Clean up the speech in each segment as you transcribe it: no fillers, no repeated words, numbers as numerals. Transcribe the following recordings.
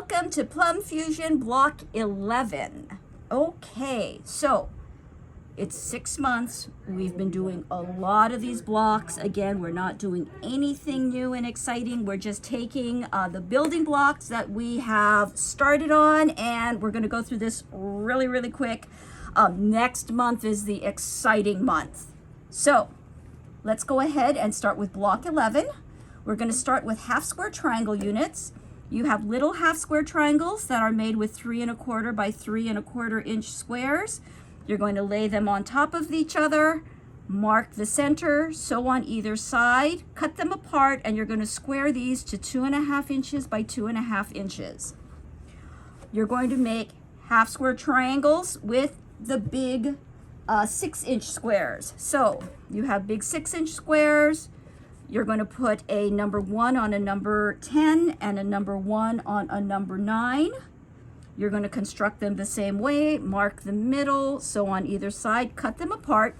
welcome to Plum Fusion Block 11. Okay, so it's 6 months. We've been doing a lot of these blocks. Again, we're not doing anything new and exciting. We're just taking the building blocks that we have started on, and we're going to go through this really quick. Next month is the exciting month. So let's go ahead and start with block 11. We're going to start with half square triangle units. You have little half square triangles that are made with 3 1/4 by 3 1/4 inch squares. You're going to lay them on top of each other, mark the center, sew on either side, cut them apart, and you're going to square these to 2.5 inches by 2.5 inches. You're going to make half square triangles with the big 6-inch squares. So you have big 6-inch squares. You're going to put a number 1 on a number 10 and a number 1 on a number 9. You're going to construct them the same way, mark the middle, sew on either side, cut them apart.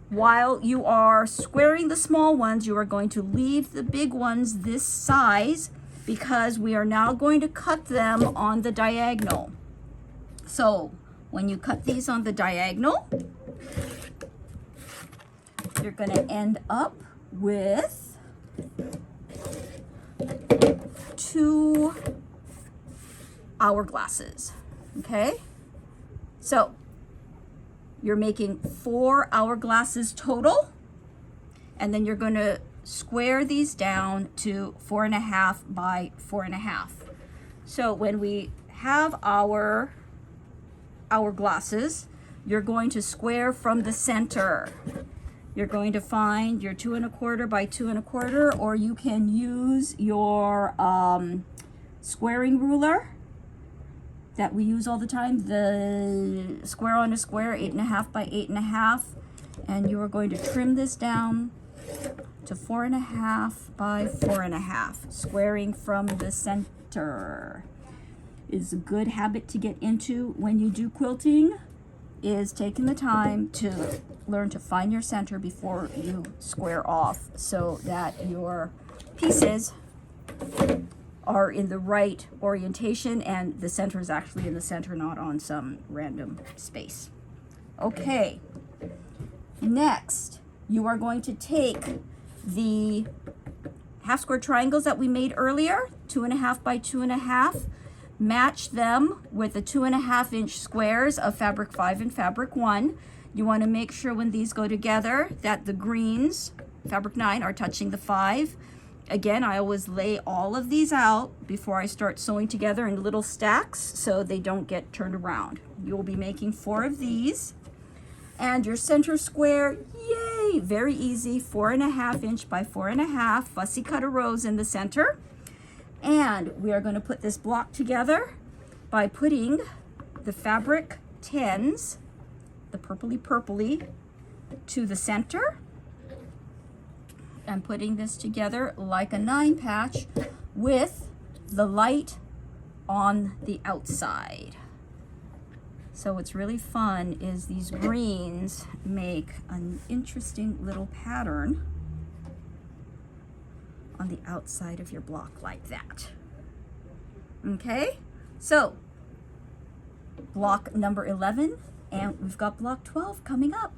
While you are squaring the small ones, you are going to leave the big ones this size because we are now going to cut them on the diagonal. So when you cut these on the diagonal, you're going to end up with 2 hourglasses. Okay, so you're making 4 hourglasses total, and then you're going to square these down to 4.5 by 4.5. So when we have our hourglasses, you're going to square from the center. You're going to find your 2 1/4 by 2 1/4, or you can use your squaring ruler that we use all the time, the square on a square, 8.5 by 8.5, and you are going to trim this down to 4.5 by 4.5, squaring from the center. Is a good habit to get into when you do quilting, is taking the time to learn to find your center before you square off so that your pieces are in the right orientation and the center is actually in the center, not on some random space. Okay, next you are going to take the half square triangles that we made earlier, 2.5 by 2.5, match them with the 2.5 inch squares of fabric 5 and fabric 1. You want to make sure when these go together that the greens, fabric 9, are touching the 5. Again, I always lay all of these out before I start sewing together in little stacks so they don't get turned around. You'll be making 4 of these. And your center square, yay, very easy, 4.5 inch by 4.5, fussy cutter rows in the center. And we are going to put this block together by putting the fabric 10s, the purpley, to the center, and putting this together like a 9 patch with the light on the outside. So what's really fun is these greens make an interesting little pattern on the outside of your block like that. Okay, so block number 11, and we've got block 12 coming up.